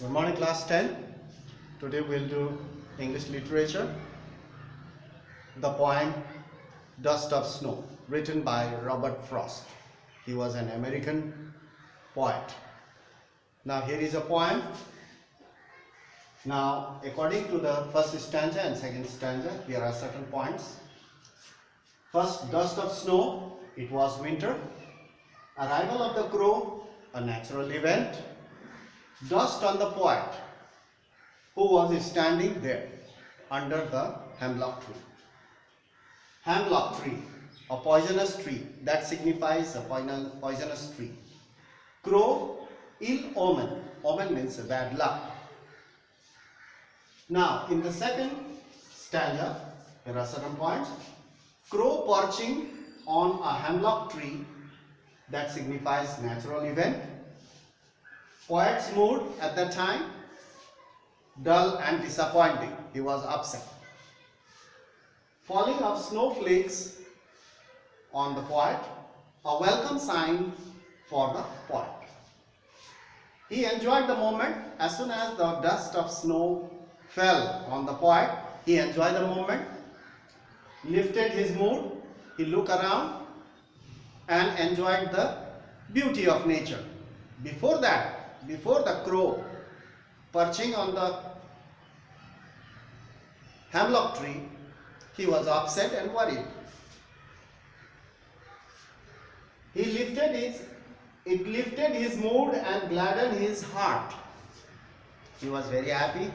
Good morning, class 10. Today we'll do English literature. The poem Dust of Snow, written by Robert Frost. He was an American poet. Now here is a poem. Now according to the first stanza and second stanza, here are certain points. First, dust of snow, it was winter. Arrival of the crow, a natural event. Dust on the poet, who was standing there under the hemlock tree. Hemlock tree, a poisonous tree, that signifies a poisonous tree. Crow, ill omen. Omen means bad luck. Now, in the second stanza, there are certain points. Crow perching on a hemlock tree, that signifies natural event. Poet's mood at that time, dull and disappointing. He was upset. Falling of snowflakes on the poet, a welcome sign for the poet. He enjoyed the moment. As soon as the dust of snow fell on the poet, he enjoyed the moment, lifted his mood, he looked around and enjoyed the beauty of nature. Before that, before the crow perching on the hemlock tree, he was upset and worried. It lifted his mood and gladdened his heart. He was very happy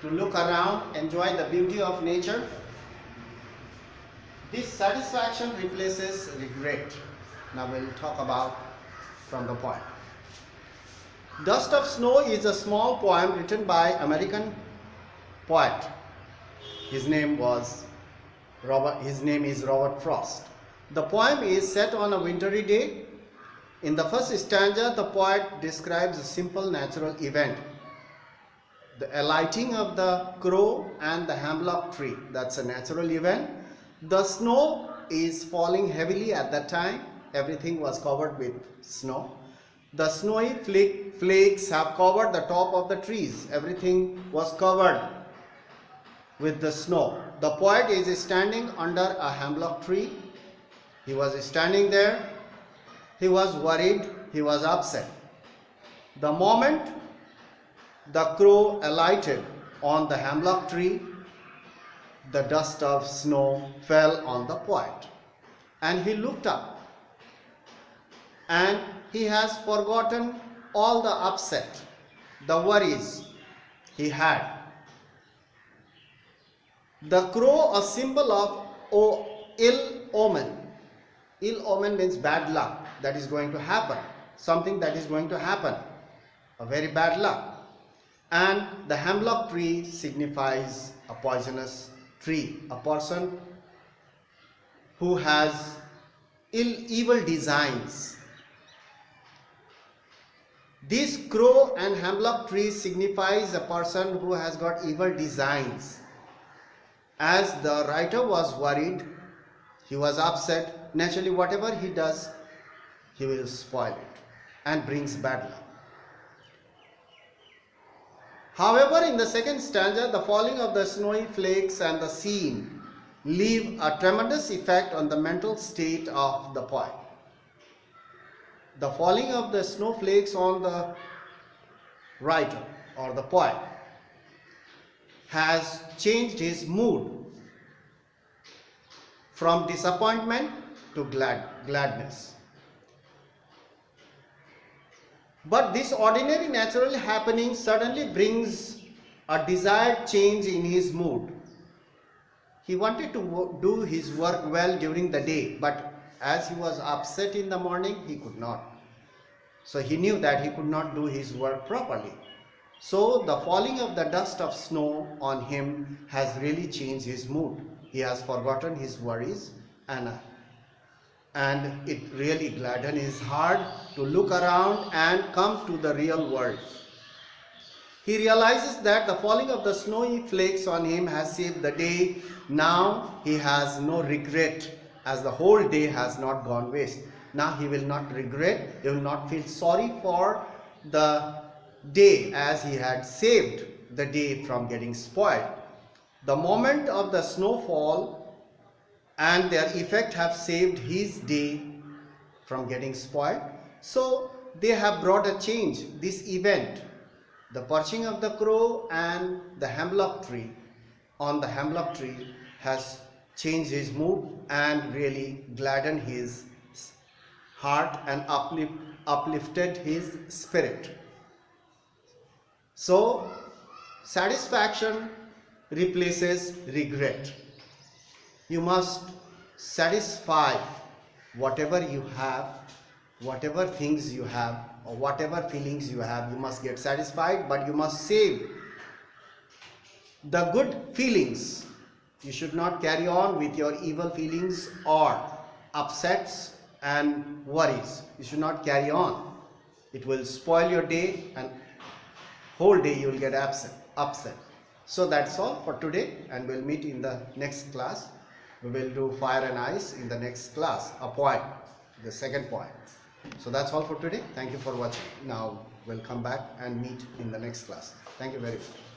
to look around, enjoy the beauty of nature. This satisfaction replaces regret. Now we'll talk about from the poem. Dust of Snow is a small poem written by American poet. His name is Robert Frost. The poem is set on a wintry day. In the first stanza, the poet describes a simple natural event, the alighting of the crow and the hemlock tree. That's a natural event. The snow is falling heavily at that time. Everything was covered with snow. The snowy flakes have covered the top of the trees. Everything was covered with the snow. The poet is standing under a hemlock tree. He was standing there. He was worried. He was upset. The moment the crow alighted on the hemlock tree, the dust of snow fell on the poet. And he looked up. And he has forgotten all the upset, the worries he had. The crow, a symbol of ill omen. Ill omen means bad luck that is going to happen. Something that is going to happen. A very bad luck. And the hemlock tree signifies a poisonous tree. A person who has evil designs. This crow and hemlock tree signifies a person who has got evil designs. As the writer was worried, he was upset. Naturally, whatever he does, he will spoil it and brings bad luck. However, in the second stanza, the falling of the snowy flakes and the scene leave a tremendous effect on the mental state of the poet. The falling of the snowflakes on the writer or the poet has changed his mood from disappointment to gladness. But this ordinary natural happening suddenly brings a desired change in his mood. He wanted to do his work well during the day, but as he was upset in the morning, he could not. So he knew that he could not do his work properly. So the falling of the dust of snow on him has really changed his mood. He has forgotten his worries and it really gladdened his heart to look around and come to the real world. He realizes that the falling of the snowy flakes on him has saved the day. Now he has no regret, as the whole day has not gone waste. Now he will not regret, he will not feel sorry for the day as he had saved the day from getting spoiled. The moment of the snowfall and their effect have saved his day from getting spoiled. So they have brought a change. This event, the perching of the crow and the hemlock tree on the hemlock tree, has changed his mood and really gladdened his heart and uplifted his spirit. So satisfaction replaces regret. You must satisfy whatever you have, whatever things you have, or whatever feelings you have. You must get satisfied, but you must save the good feelings. You should not carry on with your evil feelings or upsets and worries. You should not carry on. It will spoil your day, and whole day you will get upset. So that's all for today, and we'll meet in the next class. We will do fire and ice in the next class, a point, the second point. So that's all for today. Thank you for watching. Now we'll come back and meet in the next class. Thank you very much.